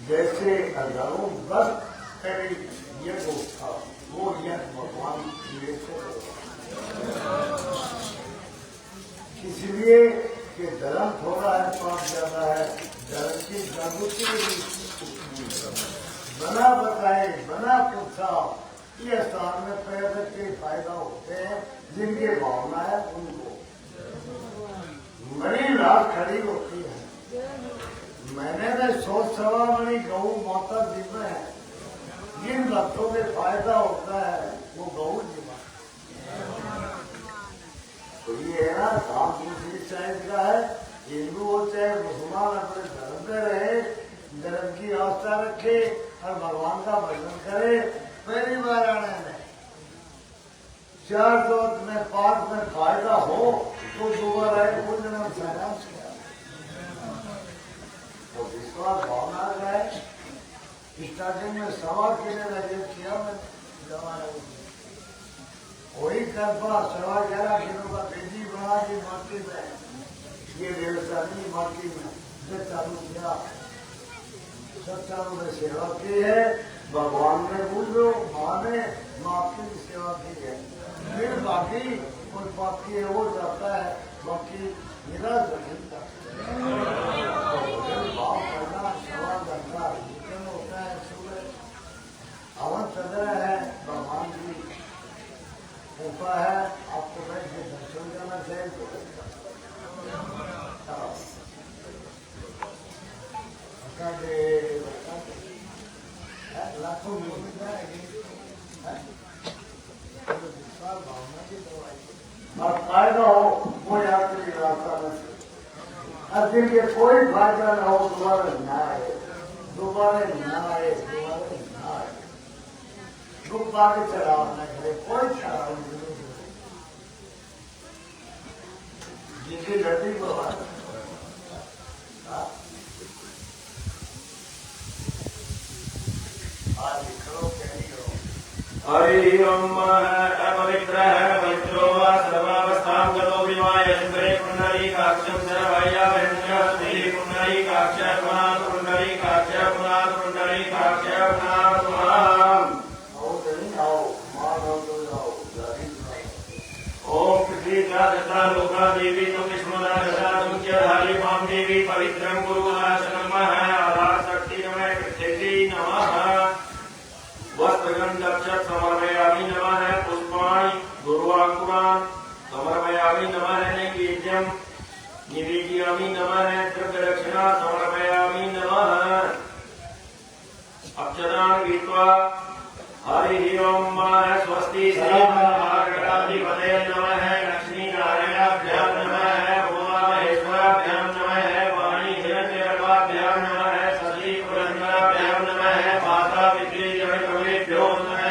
जैसे हजारों वर्ष पहले यज्ञ था, वो यज्ञ भगवान विवेक से इसलिए कि धर्म थोड़ा है, पाप ज्यादा है। धर्म की जागृति बना बताए, बना पूछा, ये स्थान में पैदा के फायदा होते हैं। जिनकी भावना है उनको बड़ी लाभ खड़ी होती है। मैंने तो 100 मणि गौ माता जी में है, जिन भक्तों में फायदा होता है वो गौ जी में। तो ये है ना, काम दूसरी साइड का है। हिंदू हो चाहे मुसलमान अपने धर्म पे रहे, धर्म की आस्था रखे और भगवान का भजन करे। पहली बार आने में 4 दोस्त में 5 में फायदा हो तो दोबारा को जन्म सारांश किया तो विश्वास भावना है। स्टार्टिंग में सवा किले लगे किया मैंने जमाने वही करपा 11.5 किलो का बेजी बना दी माटी में। ये व्यवसायी माटी में जो चालू किया, सब चालू में सेवा की है। भगवान ने पूछो, माँ ने माँ की सेवा की है। फिर बाकी कोई बाकी है वो जाता है, बाकी मेरा जमीन का भाव करना, सेवा करना होता है। सुबह हवन चल रहा है, भगवान की कृपा है। आपको मैं दर्शन करना चाहिए तो लाखों और फायदा हो वो यात्री रास्ता में और दिन के कोई फायदा न हो, दोबारा ना आए, दोबारा ना आए, दोबारा ना आए। दुख आगे चढ़ाव न करे, कोई चढ़ाव नहीं। जिनकी लड़की को हरि ओम अपवित्र पवित्रो वा सर्वावस्थां गतो विमाय शंकरे पुंडरीकाक्षं सर्वैयावन्यस्ते पुंडरीकाक्ष पुनात् पुंडरीकाक्ष पुनात् पुंडरीकाक्ष पुनात् पुनात्। ओम पृथ्वी जाता लोका देवी तुम विष्णुदा दशा तुम च धारी माम देवी पवित्रं गुरुदासनम आधार शक्ति नमः पृथ्वी नमः। वस्त्रगंधक्षत समर्पयामि नमः पुष्पाणि गुरुवाकुरान् समर्पयामि नमः नैवेद्यं निवेदयामि नमः द्रव्यदक्षिणा समर्पयामि नमः। अक्षतान् गीत्वा हरि ओम स्वस्ति श्री महागणाधिपतये नमः लक्ष्मीनारायणाभ्यां नमः उमामहेश्वराभ्यां नमः वाणी हिरण्यगर्भाभ्यां नमः सती पुरंदराभ्यां नमः माता पितृजनकमेभ्यो नमः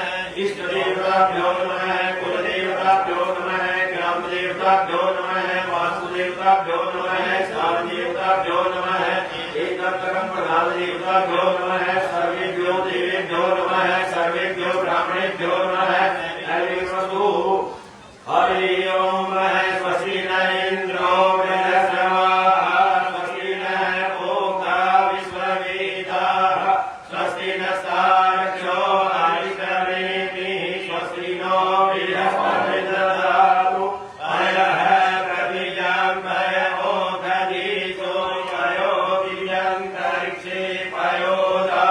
इष्टदेवताभ्यो नमः कुलदेवताभ्यो नमः ग्रामदेवताभ्यो नमः वासुदेवताभ्यो नमः स्थानदेवताभ्यो नमः एकदन्तरं प्रधानदेवताभ्यो नमः सर्वेभ्यो देवेभ्यो नमः सर्वेभ्यो ब्राह्मणेभ्यो नमः नैवेद्यो। हरि ओम स्वस्ति न इंद्रो बृहस्पतिः स्वस्ति न पूषा विश्ववेदाः स्वस्ति नस्तार्क्ष्यो अरिष्टनेमिः स्वस्ति नो बृहस्पतिर्दधातु अयः प्रतिज्ञां पयो दधीसो पयो दिव्यन्तरिक्षे पयो दा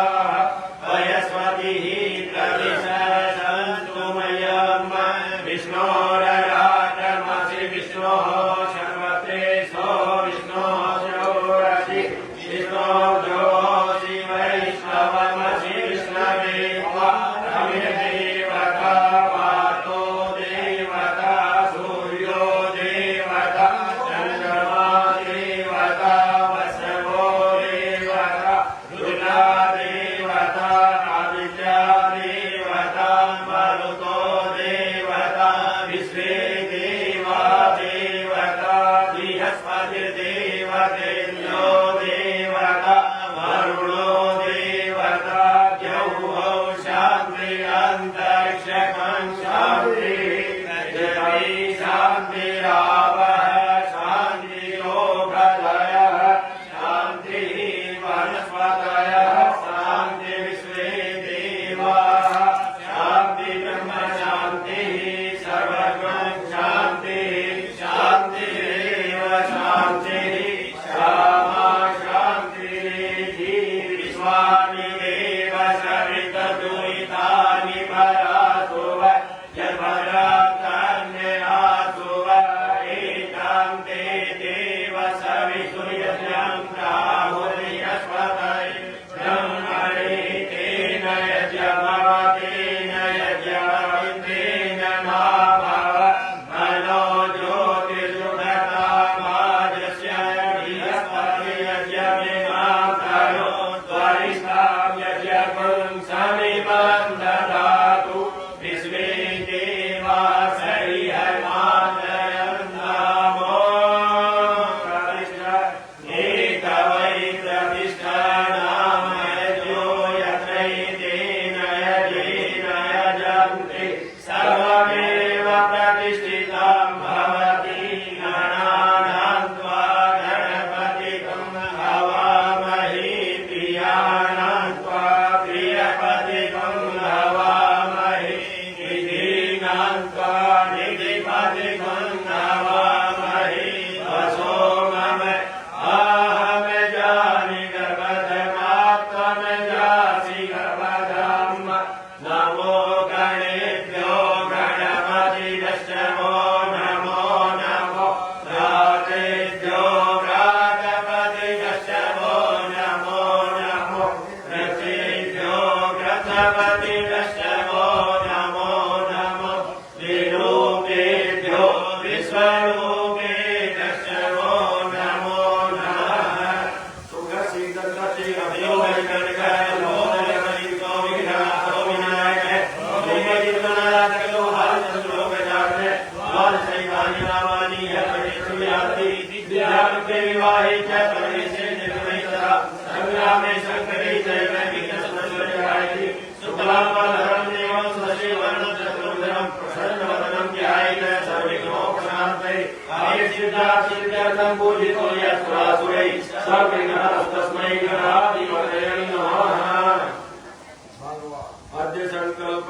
अद्य संकल्प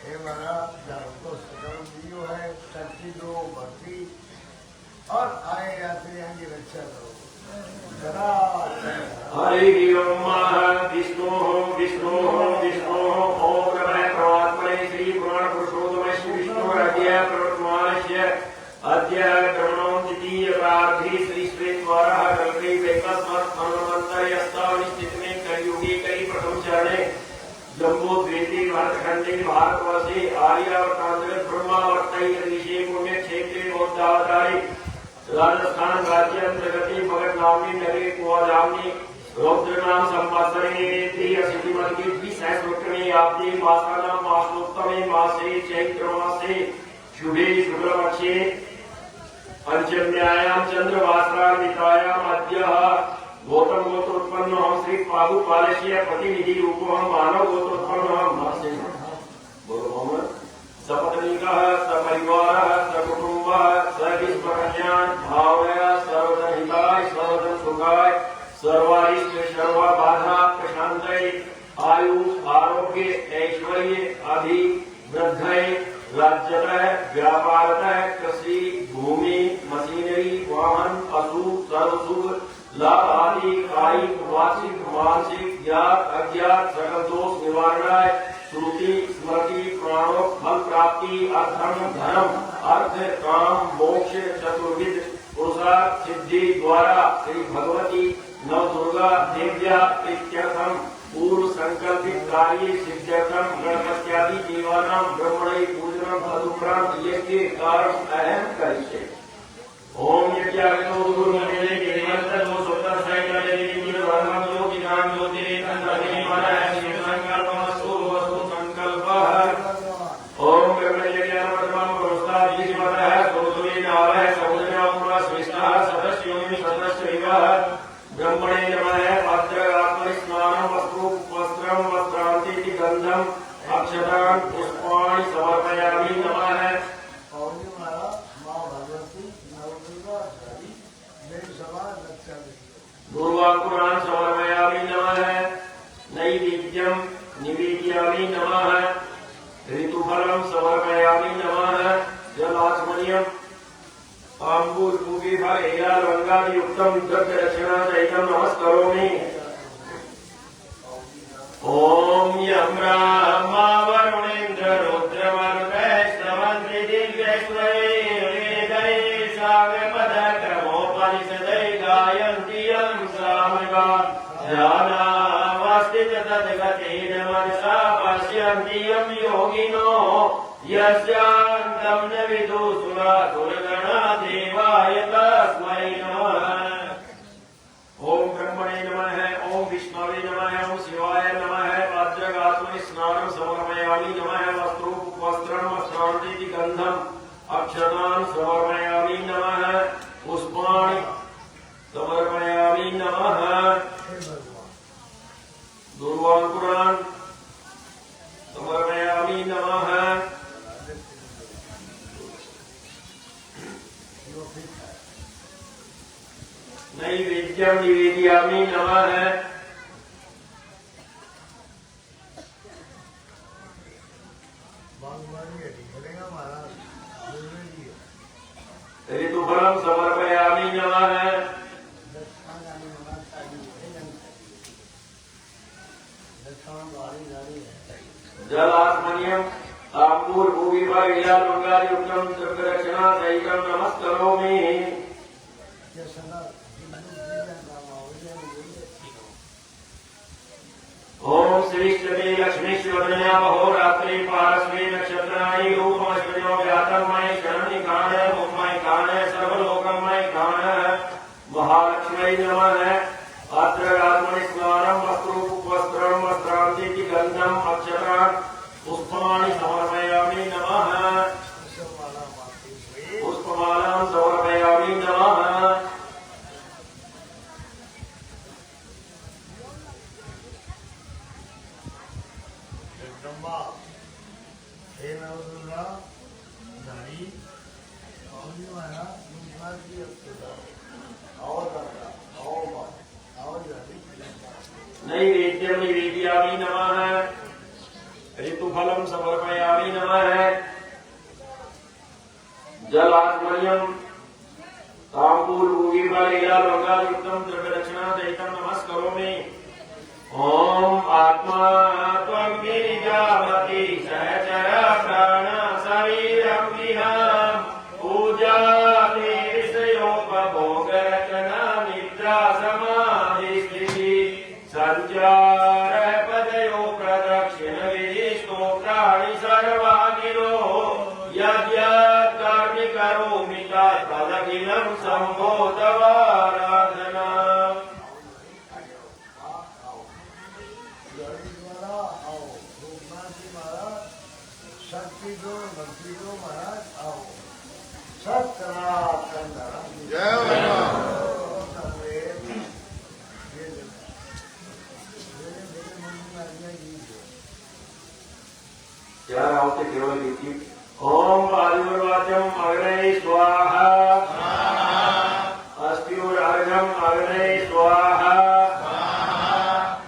हे महाराज हमको सकल दियो है शक्ति दो भक्ति और आए जाते हैं की रक्षा करो सदा हरि ओम विष्णु विष्णु विष्णु ओम नमः परमात्मने श्री पुराण पुरुषोत्तम श्री विष्णु राज्य प्रवर्तमानस्य अद्य क्रमणो द्वितीय प्रार्थी श्री श्वेतवारः कल्पे वेकस्मत् अनुमंतर्यस्तावनिस्थितमे कलियुगे कलि प्रथम चरणे जम्बो द्वितीय भारतखंडे भारतवर्षे आर्यावर्तांतरे ब्रह्मावर्तै ऋषि पुण्य क्षेत्रे बौद्धावतारे राजस्थान राज्य अंतर्गत मगध नामनी नगरे कुआजामनी रौद्र नाम संवत्सरे त्रियशीतिमत की 20 आपदे मासानां मासोत्तमे मासे चैत्र मासे शुभे शुक्लपक्षे पंचम्यायां चंद्रवासरान्वितायाम् अद्य गौतम गोत्रोत्पन्नः श्री पादुपालस्य प्रतिनिधि रूपः मानव गोत्रोत्पन्नः सपत्नीकः सपरिवारः सकुटुम्बः सविष्मकन्यान् भावया सर्वधनहिताय सर्वधनसुखाय सर्वारिष्ट सर्वबाधा प्रशान्तये आयु आरोग्य ऐश्वर्य अभिवृद्धये राज्यतः व्यापारतः कृषि भूमि मशीनरी वाहन पशु सर्वसुख लाभ आदि कायिक वाचिक मानसिक ज्ञात अज्ञात सकल दोष निवारणाय श्रुति स्मृति प्राणो फल प्राप्ति अर्थम धर्म अर्थ काम मोक्ष चतुर्विध पुरुषार्थ सिद्धि द्वारा श्री भगवती नव दुर्गा देव्या प्रीत्यर्थम पूर्व संकल्पित कार्य सिद्ध्यर्थम गणपत्यादि देवानां ब्रह्मणे पूजनम तदुपरांत यज्ञ कारण अहम करिष्ये। ओम यज्ञाग्नो गुरुमते देवंत दो सुतर सैकले निमिर वर्णम योगिनां ज्योतिरेतं धर्मेमनः शिवसंकल्पमस्तु वस्तु संकल्पः। ओम ब्रह्मज्ञानमतमं पुरुषाधीशमतः सुरसुरे नावः समुद्रनामुरा स्विष्टः सदस्योनि सदस्यैवः ब्रह्मणे नमः भद्रगात्मनि स्नानं वस्तु वस्त्रं वस्त्रान्तीति गन्धं अक्षतान् पुष्पाणि समर्पयामि नमः। पौर्णिमा महाराज माँ भगवती नवदुर्गा देवी मेरी सभा रक्षा करिए। गुरुवाकुरान् समर्पयामि नमः। नैवेद्यं निवेदयामि नमः। ऋतुफलं समर्पयामि नमः। जलाचमनीयम् ताम्बूलपूगीफलैलालवङ्गादियुक्तं द्रव्यदक्षिणासहितं नमस्करोमि। ॐ यं ब्रह्मा वरुणेन्द्र रुद्रमरुतैस्तवन्ति दिव्यैश्वर्यैर्वेदैः सागपदक्रमोपनिषदै गायन्ति यं सामगा ध्यानावस्थित तद्गतेन मनसा पश्यन्ति यं योगिनो यस्यान्तं न विदुषुरासुरगणा देवाय तस्मै नमः। ओम ब्रह्मणे नमः। ओम विष्णवे नमः। ओम शिवाय नमः। वज्रगात्मनि स्नानं समर्पयामि नमः। वस्त्रं वस्त्रान्तीति गन्धम् अक्षतान् समर्पयामि नमः। पुष्पाणि समर्पयामि नमः। दुर्वांकुरान् समर्पयामि नमः। नैवेद्यं निवेदयामि नमः। ऋतुफलं समर्पयामि नमः। जलात्मनीयं ताम्बूलपूगीफलैलालवङ्गादियुक्तं द्रव्यदक्षिणासहितं नमस्करोमि। ओम श्रीष्टमे लक्ष्मीश्वरण्या महोरात्रि पारस्मे नक्षत्राणि रूपमश्वयो व्यातमय शरणिकाण मुम्मय काण सर्वलोकमय काण महालक्ष्मी नमः। अत्र स्नानं वस्त्रं वस्त्रांति गंधम अक्षरान् पुष्पाणि समर्पयामि नमः पुष्पमालां समर्पयामि नमः जगदम्बा हे नवदुर्गा नारी स्वामी महाराज तुमका की अप्सरा आओ दादा आओ माँ आओ जाती नैवेद्यं निवेदयामि नमः ऋतुफलं समर्पयामि नमः जलात्मयं ताम्बूलभूगिफलैलालङ्कारयुक्तं द्रव्यदक्षिणासहितं नमस्करोमि ओम आत्मा त्वं गिरिजावती सहचर प्राण शरीरं विहाम पूजा विषयोपभोगरचना निद्रा समाधि स्थिति संचार पदयो प्रदक्षिण विधि स्तोत्राणि सर्वागिरो यद्यत् कर्मि करोमि तत्तदखिलं सम्भोतवाराधना शक्ति दो भक्ति दो महाराज आओ सत्सनातन धर्म जय केवल ओम वायुर्वाचम अग्ने स्वाहा अस्त्युरार्घम अग्ने स्वाहा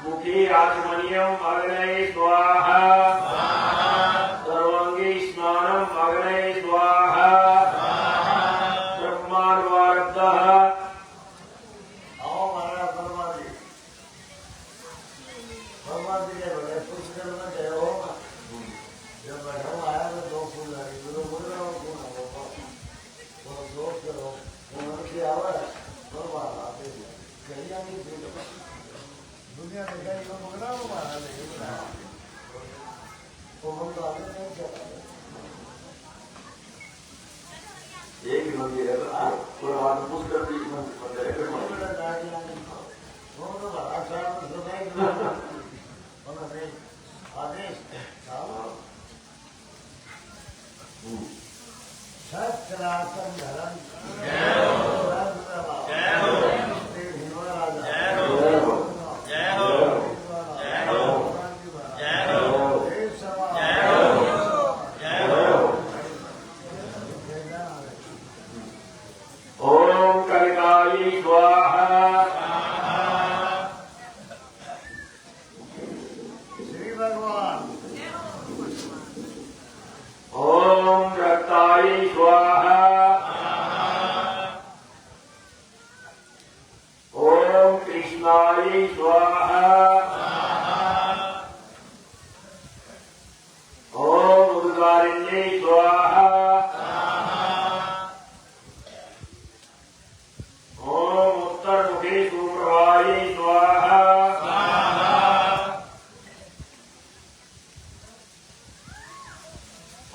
मुखी आचमनियम अग्ने स्वाहा सर्वांगी स्नानम अग्ने स्वाहा ब्रह्माण्डवारब्धः आओ महाराज वर्मा जी के बड़े पुष्कर में गए हो जब बैठा आया तो दो फूल लगे तो बोल रहा हूँ फूल होगा तो दोस्त करो उन्होंने किया हुआ है वर्मा आते कहीं आगे दुनिया देखा ये लोग बोल रहा हूँ महाराज लेकिन तो हम तो आगे नहीं चला एक ही मंदिर है तो बाद में पुष्कर भी मंदिर है आदेश सत्सनातन धर्म ओम कलिकायै स्वाहा श्री भगवान ओम रक्तायै स्वाहा ओम कृष्णायै स्वाहा ओम उद्गारिण्यै स्वाहा ओम उत्तरमुखे सुप्रभायै स्वाहा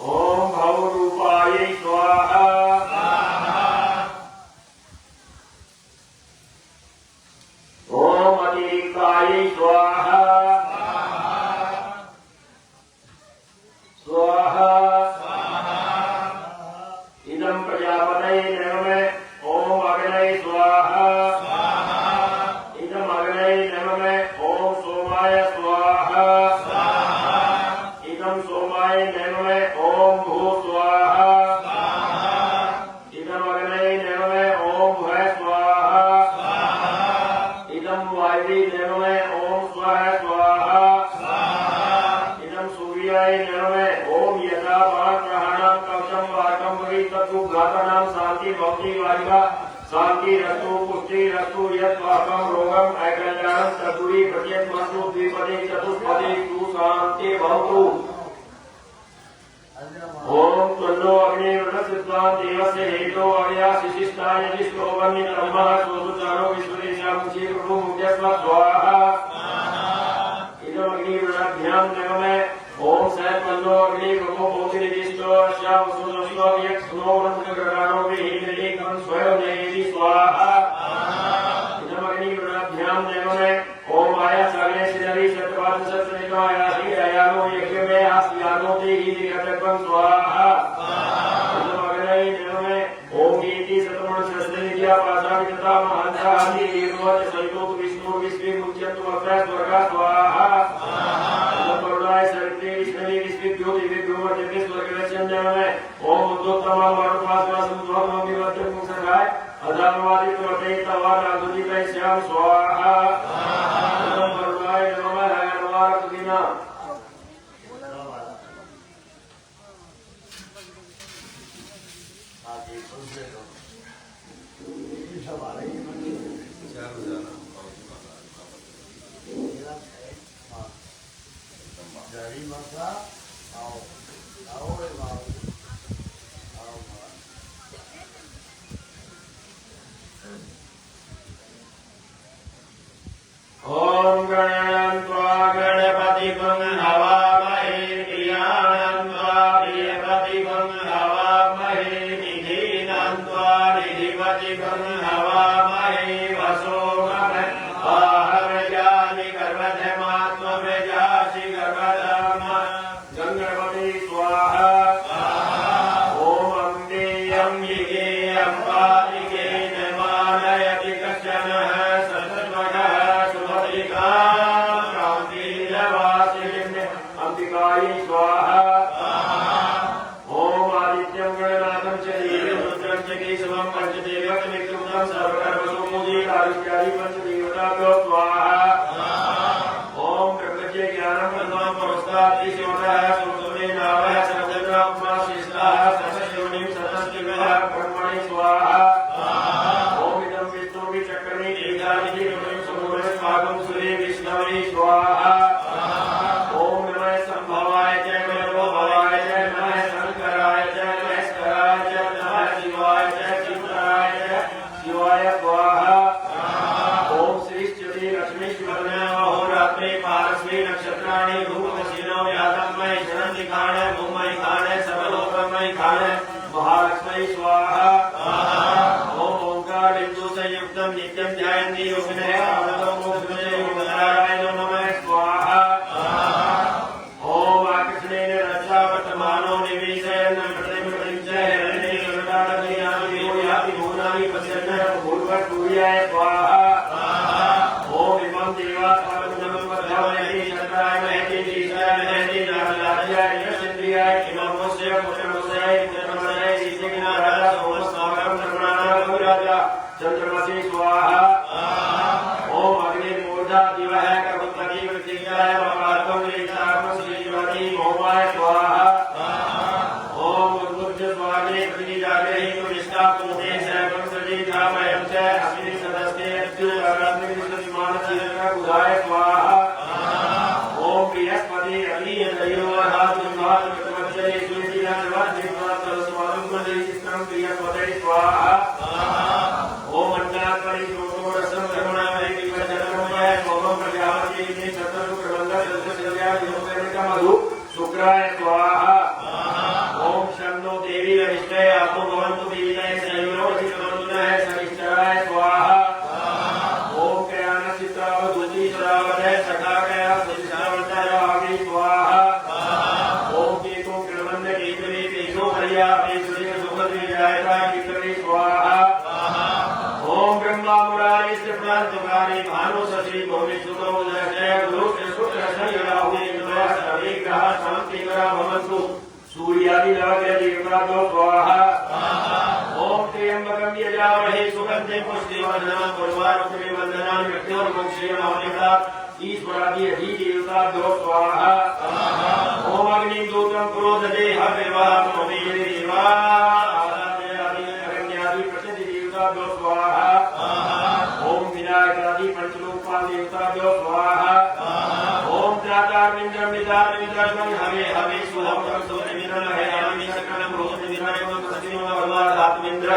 ओम भवरूपायै स्वाहा ओम अतिरिक्तायै स्वाहा स्वाहा इदं प्रजापतये नमः ओम अग्नये स्वाहा इदं अग्नये नमः ओम सोमाय स्वाहा इदं सोमाय नमः ओम भू स्वाहा इदं अग्नये नमः ओम भव स्वाहा इदं वायवे नमः ओम स्वः स्वाहा इदं सूर्याय नमः ओम यथा पात्रहाणां कवचं वाटं भविष्यत्तुघातानां शान्ति भवति वारिका शान्ति रस्तु पुष्टि रस्तु यत् पापं रोगम् ऐकल्याणं चतुरी प्रत्येकमस्तु द्विपदे चतुष्पदे सुशान्ति भवतु ओम तन्नो अग्नि वृणसिद्धां देवस्य हेतो अग्न्या शिशिष्टाय जिष्टोपन्नितम्मः सोऽसुचारो विश्वदेशामुखी प्रभु मुख्यस्व स्वाहा इदमग्नि वृणाभ्यां नमः ओम सहस्रन्नो अग्नि प्रभु मोदिनिष्टो श्याम सुदर्शनो यक्षनो वृणग्रगाणो विहीन्द्रिये कं स्वयं नयेति स्वाहा इदमग्नि वृणाभ्यां ध्यान देव में ओम आया सर्वे श्री शतवाद सत्सनिकाया श्री अयानो यज्ञ में आस्यानो देहि दिगतकं स्वाहा अग्नि देव में ओम इति सतमण सस्तेनिया पासाविता महांता आदि वीरवत सैतोत विष्णु विष्णु मुच्यतु अग्र स्वर्गा स्वाहा करुणाय सर्वे विष्णु विष्णु ज्योति विभ्रम दिव्य स्वर्ग चंद्र में ओम उद्धोत्तम मरुपासना संध्वम विवत्र मुसराय अदानवादी तोते तवार आदुति कै श्याम स्वाहा करुणाय नमः हनुमान दिना आगे सुनते हो ये सब आ रही है जरी माता आओ आओ रे आओ आओ ओम गणत्वा गणपति गं हवामहे प्रियाणत्वा प्रियपति गं हवामहे निधीनात्वा निधिपति गं हवामहे वसो आहवजानि गर्भधमात्मवजासि गर्भधाम गंगपति स्वाहा ओम अम्बेयं यिगेयं पादिके नमानयति कश्चन अंबिकायै स्वाहा ओम आदित्यं गणनाथं च देवं रुद्रं च केशवं पंचदेवकमित्रं सर्वकर्मसुमुदी आदित्यादि पंचदेवताभ्यो स्वाहा ओम ब्रह्मज्ञ ज्ञानं ब्रह्मं पुरस्तात् शिवतः सुमने नामः सर्वजनात्मा शिष्टाः सतशिवनिं सतस्तिवः ब्रह्मणे स्वाहा ओम इदं विष्णुः चक्रमे दीर्घानिधि रुद्रं समूले स्वागं सूर्ये विष्णवे स्वाहा ओम नमः संभवाय च नमो भवाय च नमः शंकराय च महेश्वराय च नमः शिवाय च शिवराय च शिवाय स्वाहा ओम श्री श्री लक्ष्मी शिवने अहोरात्रे पारस्मै नक्षत्राणि धूमशिनो यातमय शरन्ति खाणे भूमय खाणे सर्वलोकमय खाणे महालक्ष्मी स्वाहा ओम ओंकार बिंदु संयुक्तं नित्यं ध्यायन्ति योगिनः अमृतं मुद्रे नारायण नमः स्वाहा ओम आकृष्णेन रचा वर्तमानो निवेशयन् प्रतिमृतिञ्च हरणे गरुडादीनानि योयाति भुवनानि पश्यन् भूर्भुवः स्वाहा ओम इमं देवात्मनं वर्धयति चन्द्राय महति दीशाय महति नारायणाय यशेन्द्रियाय इमं मुस्य पुत्रमुस्य चन्द्रमसय ऋषिकिनाराय सोमस्वागं निर्मणानां राजा चन्द्रमसि स्वाहा ओम अग्निमूर्धा दिवः करुणपति वृत्तिकाय महात्मं लेखात्मं श्रीवती भौमाय स्वाहा ओम उद्भुज स्वागे प्रतिजागे हितुनिष्ठा पुते सर्वं सजीधामयं च अस्मिन् सदस्ते अत्युत्तराग्नि विष्णुमानसीरका बुधाय स्वाहा ओम बृहस्पति अलीयदयोहात्मभात विक्रमचरे सुनिधिराजवाद्विद्वात्सरस्वादं प्रदेशिष्टं बृहस्पते स्वाहा ओम अन्नात्मनि श्रोतोरसं धर्मणामहि विवचनमय सोमं प्रजापति इति शतरुक्रमन्दसदस्यस्यादिलोकनिकमधु शुक्राय स्वाहा ओम शन्नो देवी रविष्टय आपो भवन्तु दीविनः संयोजितवन्तुनः शनिश्चराय स्वाहा ओम कयानचित्रावधूति श्रावणः सखाकया सुचित्रावतारावि स्वाहा ओम केतु कृणवन्द केतवे केशो हरिया पेशुरिक सुखद्विजायता केतवे स्वाहा ओम ब्रह्मा मुरारी स्त्रिप्रान्तकारि भानु शशि भौमि सुतो जय गुरु शुक्र शनि राहु इंद्र सवे ग्रह शांतिकरा भवन्तु सूर्यादि नवग्रह देवताभ्यो स्वाहा ओम त्र्यंबकं यजामहे सुगन्धिं पुष्टिवर्धनम् उर्वारुकमिव वन्दनानि मृत्योर्मुक्षीयमामृतात् ईश्वरादि अधिदेवताभ्यो स्वाहा ओम अग्निं दूतं पुरोदते हव्यवाहं देवा आराध्यादि अरण्यादि प्रतिदेवताभ्यो स्वाहा ओम विनायकादि पंचलोकपाल देवताभ्यो स्वाहा ओम त्रातारविंद्रं विदारविंद्रं हवे हवे शुभं सोमविन्द्रं हयामि सकलं रोचनिरायं सचिवं वर्वादात्मिन्द्र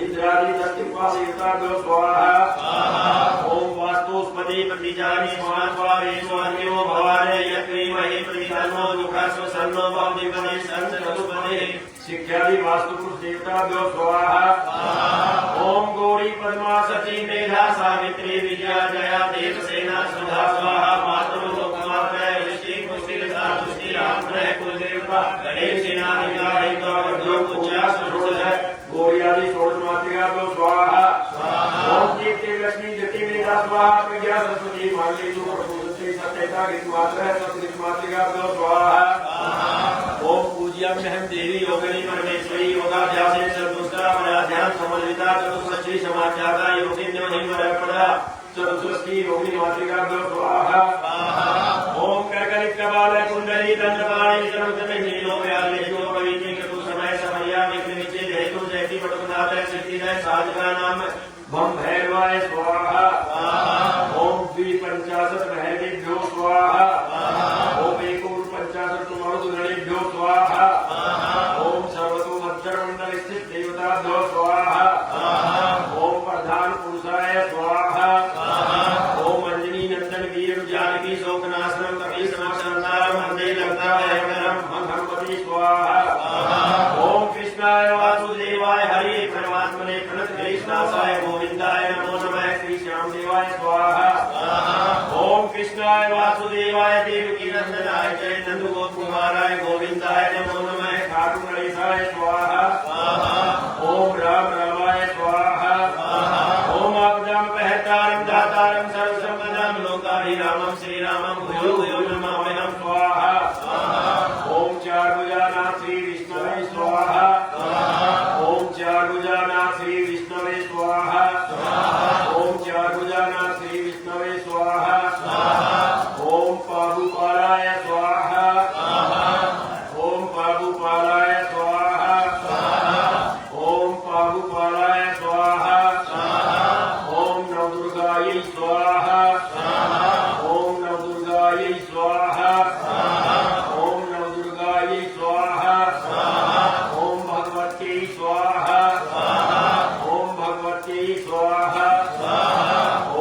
इंद्रादि दस्तिपाल देवताभ्यो स्वाहा ओम वास्तुस्पति प्रतिजानि स्वाहास्वारेषु अन्यो भवाने यत्रीमहि प्रतिधर्मो दुःखस्व सन्नो भवति पदे सन् चतुर्पदे शिक्षादि वास्तुपुरुष देवताभ्यो स्वाहा ओम गौरी पद्मा सची मेधा सावित्री विजया जया देवसेना सुधा स्वाहा मातृ लोकमात्र ऋषि कुशील साधुष्टि रामग्रह कुलदेवता गणेश सेना विनायक जो पूजा सुरुज है गौरी आदि षोडश मातृका तो स्वाहा ओम कीर्ति लक्ष्मी जति मेधा स्वाहा प्रज्ञा सरस्वती मांगली सुप्रभुति सत्यता गीत मात्र है सत्कृत मातृका तो स्वाहा ओम पूज्याम्यहं देवी योगिनी परमेश्वरी योगाभ्यासेन सर्वदुष्टा मया ध्यान समन्विता चतुष्षष्ठी समाख्याता योगिन्यो हिमवरपदा चतुष्षष्ठी योगिनी मातृका तो स्वाहा ओम करकलित कपाल कुंडली दंडपाणि सर्वतमे नीलो व्याले जो पवित्र चतु समय समया विघ्न विचेद हेतु जयति पटुनाथ सिद्धिदय साधका नाम भम भैरवाय स्वाहा ओम द्विपंचाशत् भैरवेभ्यो स्वाहा ओम एकोनपंचाशत् मरुद्गणेभ्यो स्वाहा ओम सर्वतोमध्यमंडल स्थित देवताभ्यो स्वाहा ओम प्रधान पुरुषाय स्वाहा ओम अंजनी नंदन वीर जानकी शोकनाशनम कपीशनाशनम वंदे लंकाभयंकरम हनुमते स्वाहा ओम कृष्णाय वासुदेवाय हरे परमात्मने प्रणत कृष्णासाय गोविंदाय नमो नमः श्री श्याम देवाय स्वाहा ओम कृष्णाय वासुदेवाय देवकी नंदनाय जय नंद गोप कुमाराय गोविंदाय नमो नमः खाटू गणेशाय स्वाहा ओम राम रामाय स्वाहा ओम आपदाम पहतारम दातारम सर्वसंपदाम लोकाभिरामम श्री रामम भूयो भूयो नमाम्यहं स्वाहा ओम चारुभुजानाथ श्री विष्णवे स्वाहा ओम चारुभुजानाथ श्री विष्णवे स्वाहा ओम चारुभुजानाथ श्री विष्णवे स्वाहा ओम पादुपालाय स्वाहा ओम पादुपालाय स्वाहा ओम पादुपालाय स्वाहा ओम नवदुर्गायै स्वाहा ओम नवदुर्गायै स्वाहा ओम नवदुर्गायै स्वाहा ओम भगवत्यै स्वाहा ओम भगवत्यै स्वाहा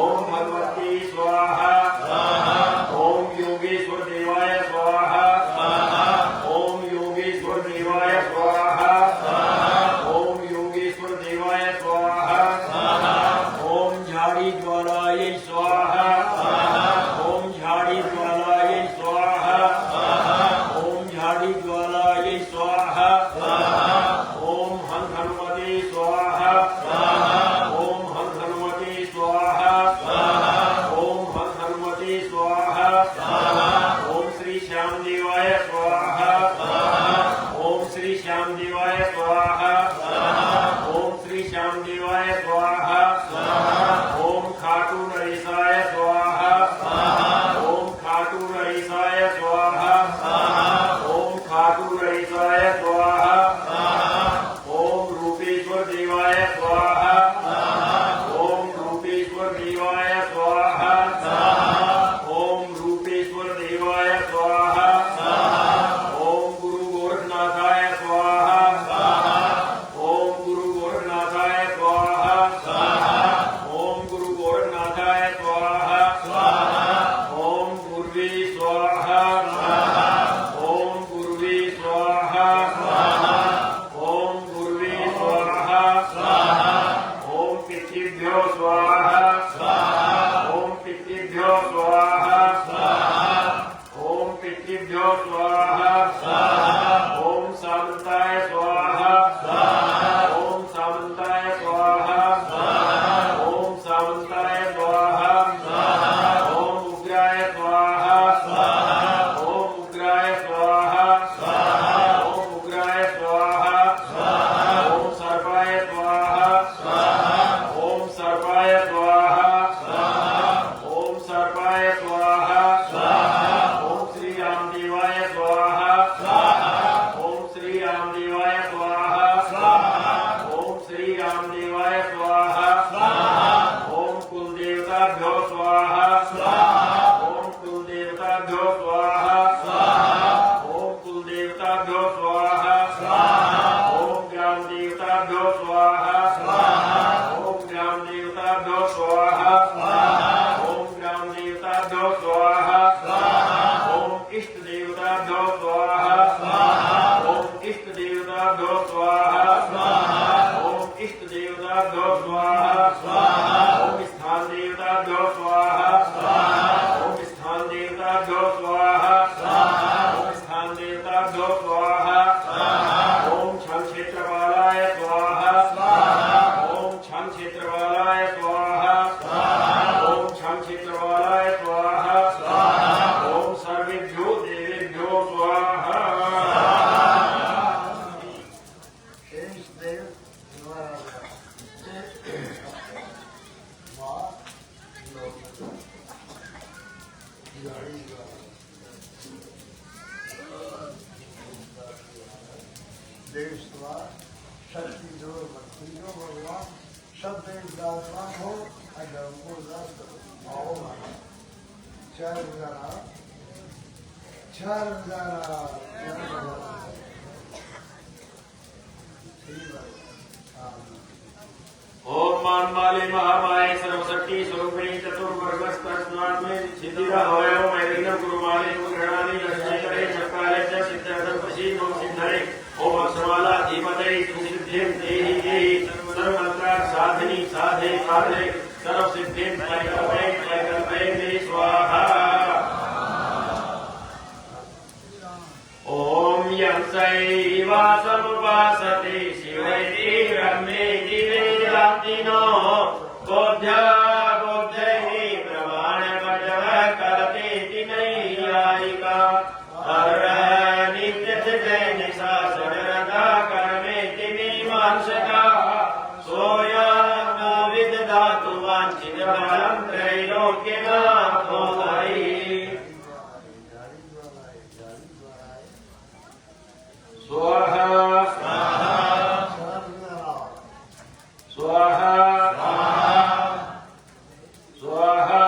ओम भगवत्यै स्वाहा ओम योगेश्वर देवाय स्वाहा ओम योगेश्वर देवाय स्वाहा ओम योगेश्वर देवाय स्वाहा ओम झाड़ी ज्वालायै स्वाहा ओम झाड़ी ज्वालायै स्वाहा ओम झाड़ी ज्वालायै स्वाहा ओम हं हनुमते स्वाहा ओम हं हनुमते स्वाहा ओम हं हनुमते स्वाहा ओम श्री श्याम देवाय स्वाहा ओम श्री श्याम देवाय स्वाहा ओम श्री श्याम देवाय स्वाहा ओम खाटू नरेशाय स्वाहा ओम खाटू नरेशाय स्वाहा ओम खाटू नरेशाय स्वाहा ओम रूपेश्वर देवाय स्वाहा ओम रूपेश्वर देवाय स्वाहा ओम रूपेश्वर देवाय स्वाहा ओम गुरु गोरखनाथाय स्वाहा ओम गुरु गोरखनाथाय स्वाहा ओम गुरु गोरखनाथाय स्वाहा ओम गुरुवे स्वाहा ओम गुरुवे स्वाहा ओम गुरुवे स्वाहा ओम पितृभ्यो स्वाहा ओम पितृभ्यो स्वाहा ओम पितृभ्यो स्वाहा ओम सामंताय स्वाहा ओम सामंताय स्वाहा ओम सामंताय स्वाहा ओम उग्राय स्वाहा ओम उग्राय स्वाहा ओम उग्राय स्वाहा ओम सर्पाय स्वाहा ओम सर्पाय स्वाहा ओम सर्पाय स्वाहा ओम श्री राम देवाय स्वाहा ओम श्री राम देवाय स्वाहा ओम श्री राम देवाय स्वाहा ओम कुलदेवताभ्यो स्वाहा ओम कुलदेवताभ्यो स्वाहा ओम कुलदेवताभ्यो स्वाहा ओम ग्राम देवताभ्यो स्वाहा ओम ग्राम देवताभ्यो स्वाहा ओम ग्राम देवताभ्यो स्वाहा ओम इष्ट देवताभ्यो स्वाहा ओम इष्ट देवताभ्यो स्वाहा ओम इष्ट देवताभ्यो स्वाहा शक्ति जोर भक्ति जो भगवान शब्द विराजमान हो अधर्म को आओ चार बजाना ओम मान माली महामाये सर्वशक्ति स्वरूपिणी चतुर्वर्गस्तस्मात् में सिद्धिरा होय ओम ऐरिणं गुरुमाले गुरुगणानि लक्ष्मी करे चक्काले च सिद्धार्थं प्रसीद ओम सिद्धरे ओम अक्षमाला धीमते सुसिद्धिं देहि देहि सर्वमंत्र साधिनी साधे साधे सर्व सिद्धिं वैकल्पे मे स्वाहा ओम यं सैवासमुपासते शिवैति ब्रह्मेति वेदान्तिनो बोध्या बोध्यैः प्रमाण भजव करतेति नैयायिका नित्यजैन शासनरता कर्मेति मीमांसका सोऽयं विदधातु वाञ्छितफलं त्रैलोक्यनाथो हरिः स्वाहा स्वाहा स्वाहा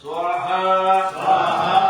स्वाहा स्वाहा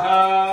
स्वाहा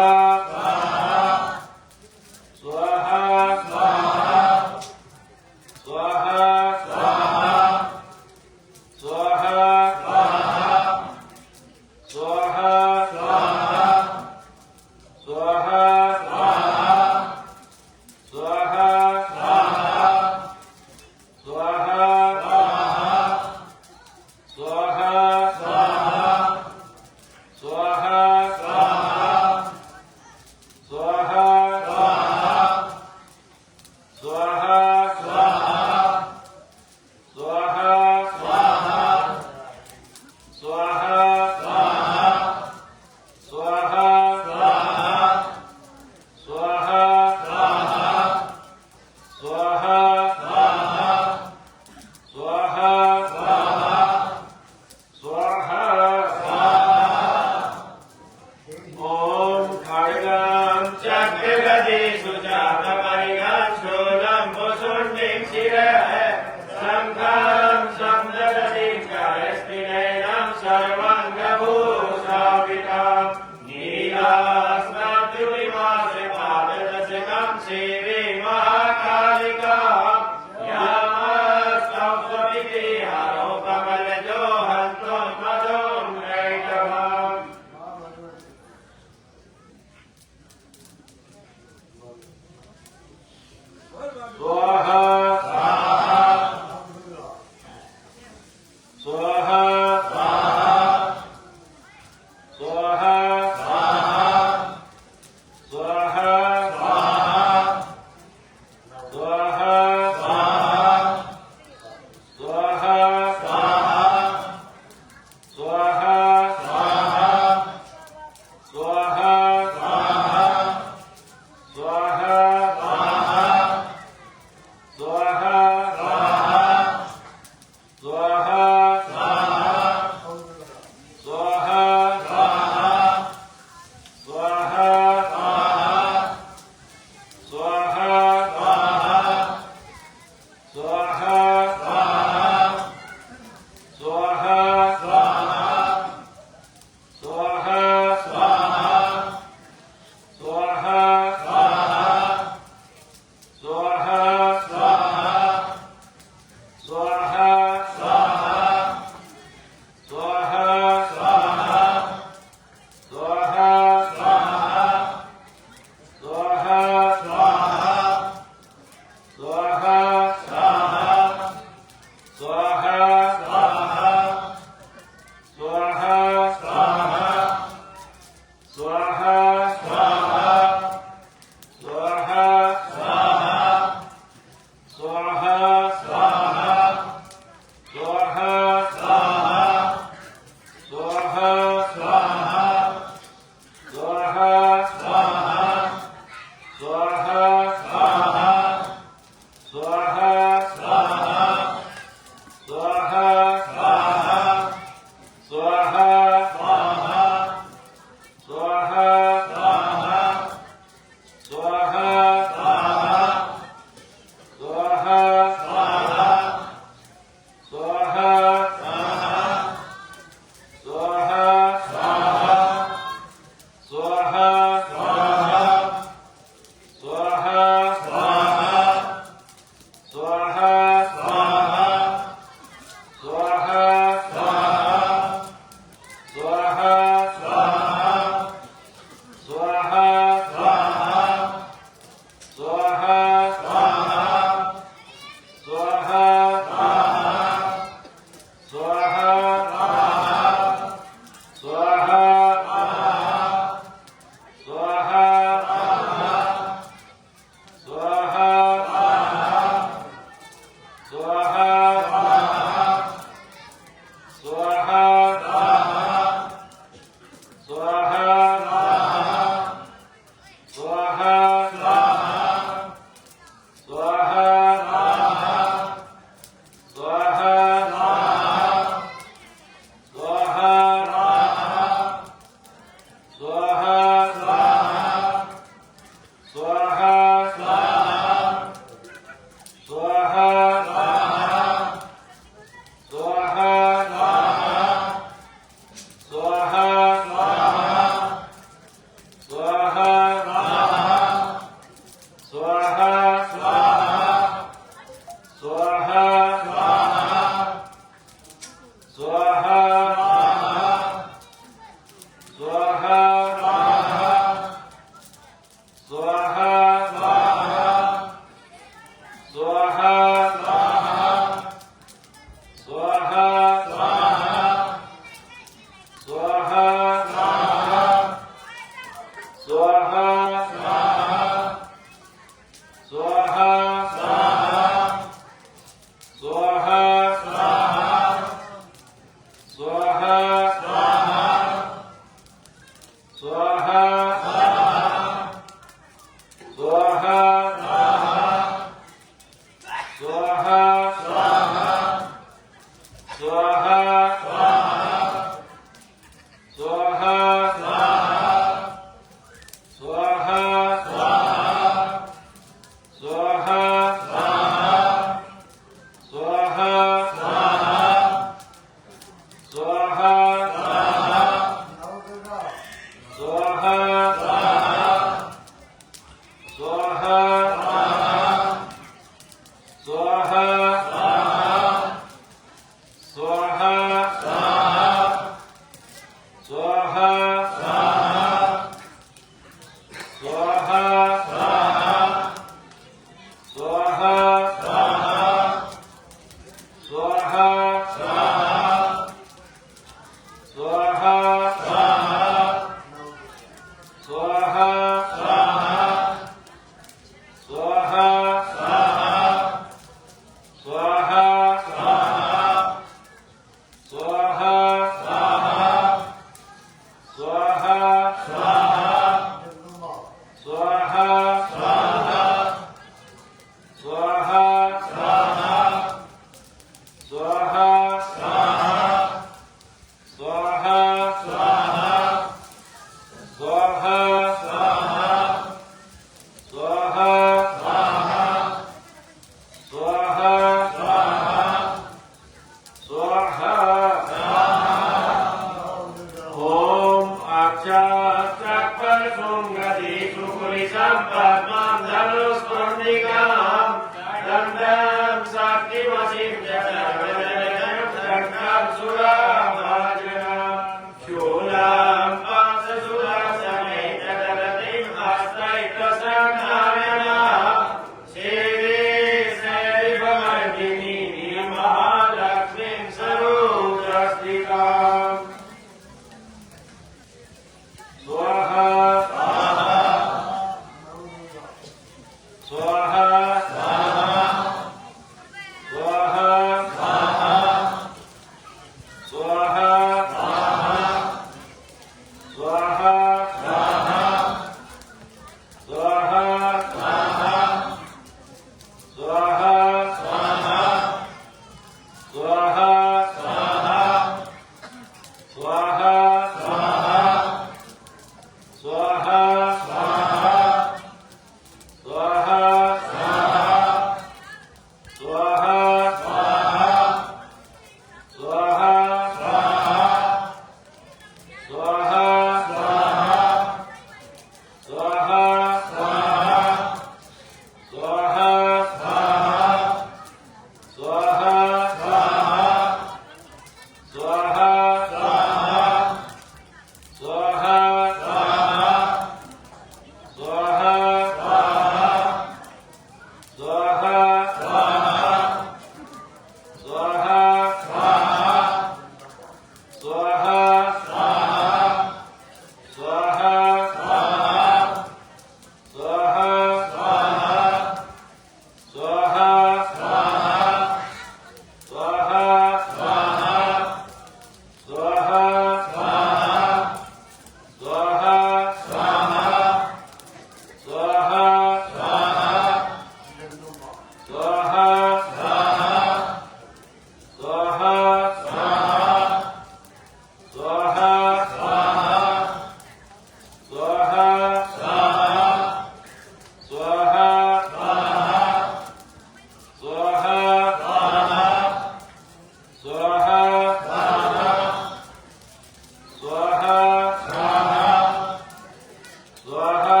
स्वाहा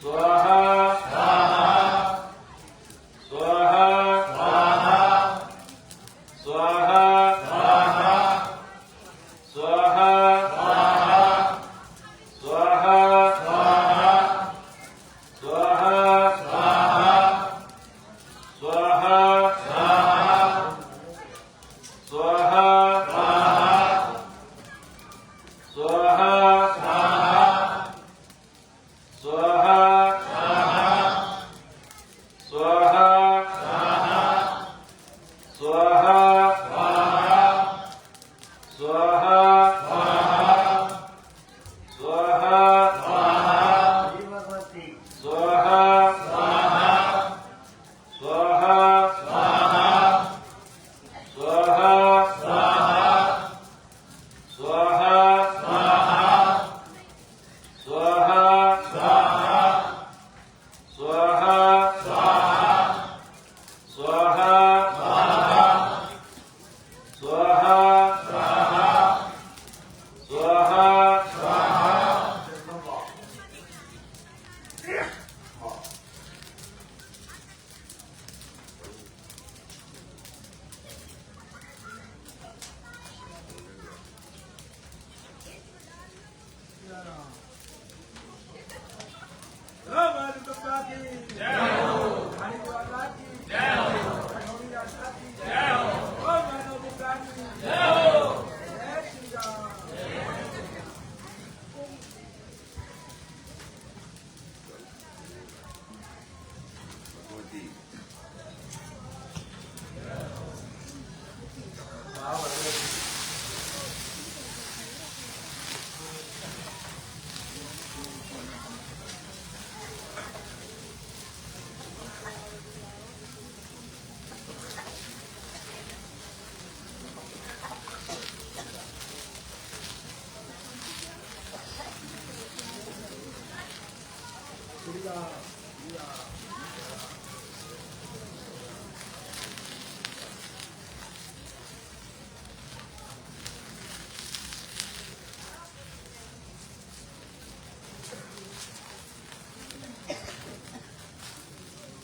स्वाहा स्वाहा स्वाहा स्वाहा स्वाहा स्वाहा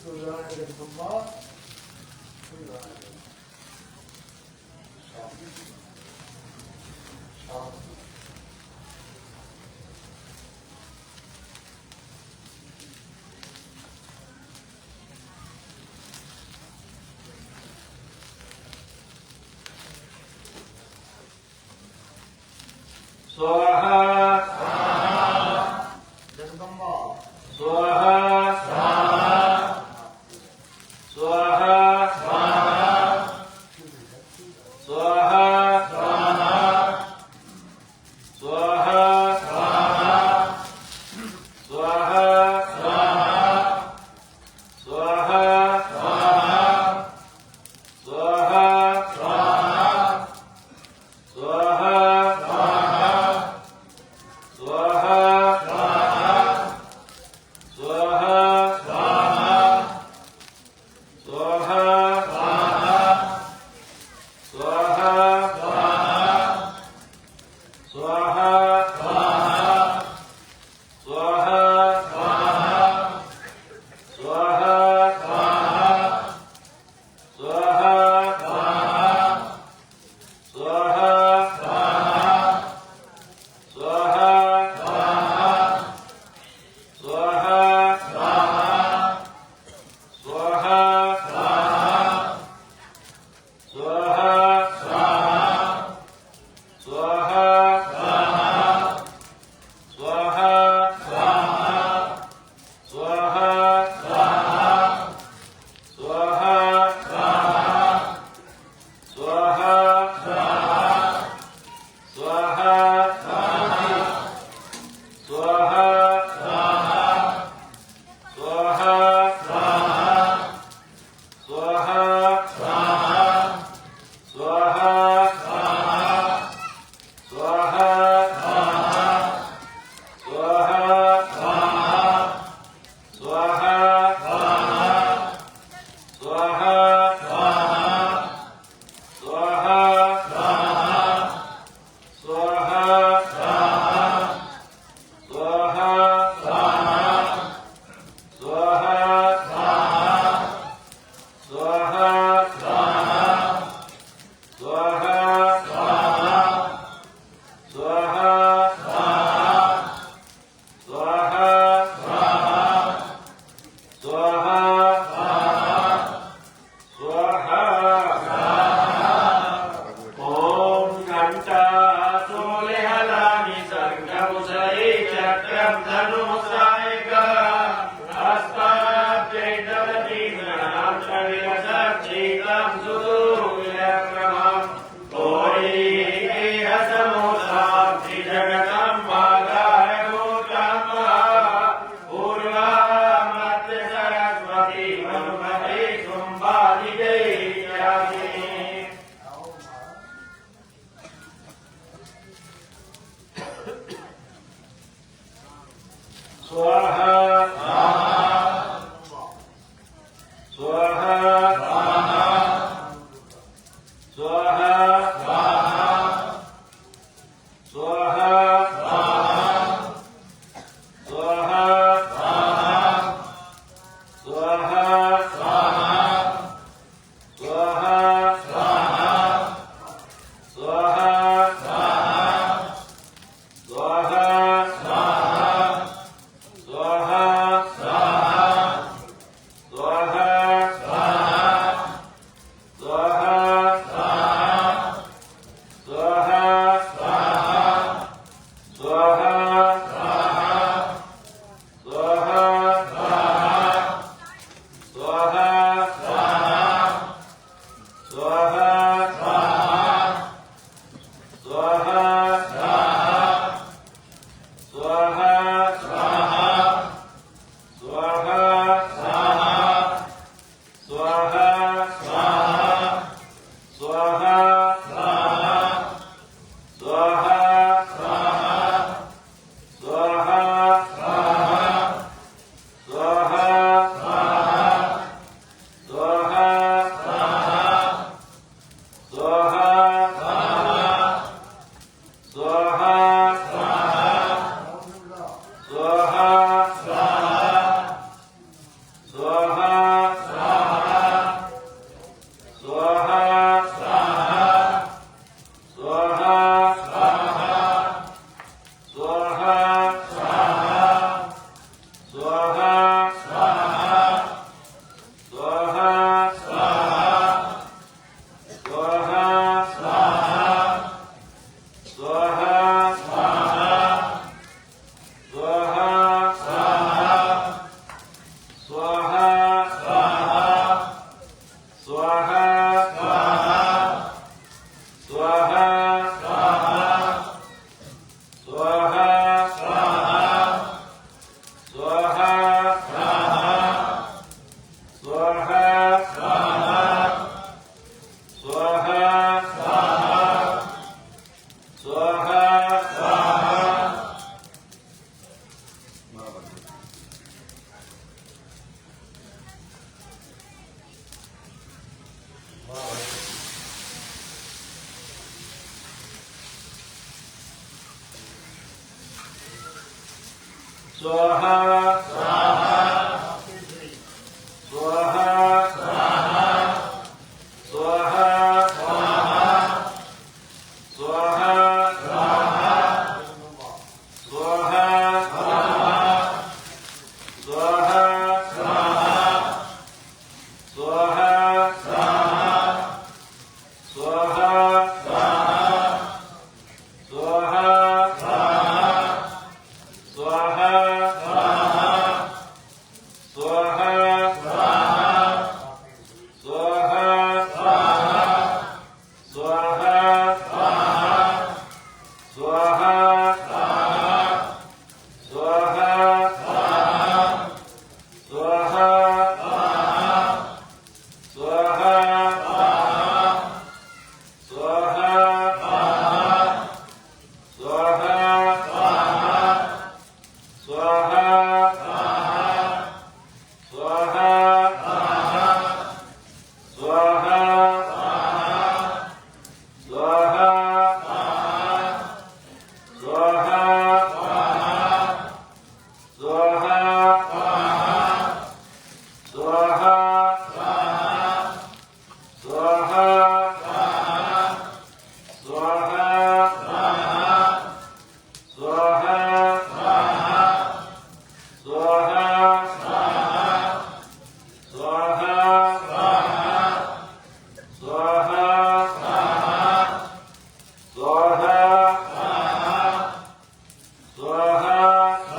स्वाहा जगदम्बा स्वाहा स्वाहा स्वाहा स्वाहा स्वाहा स्वाहा स्वाहा Swaha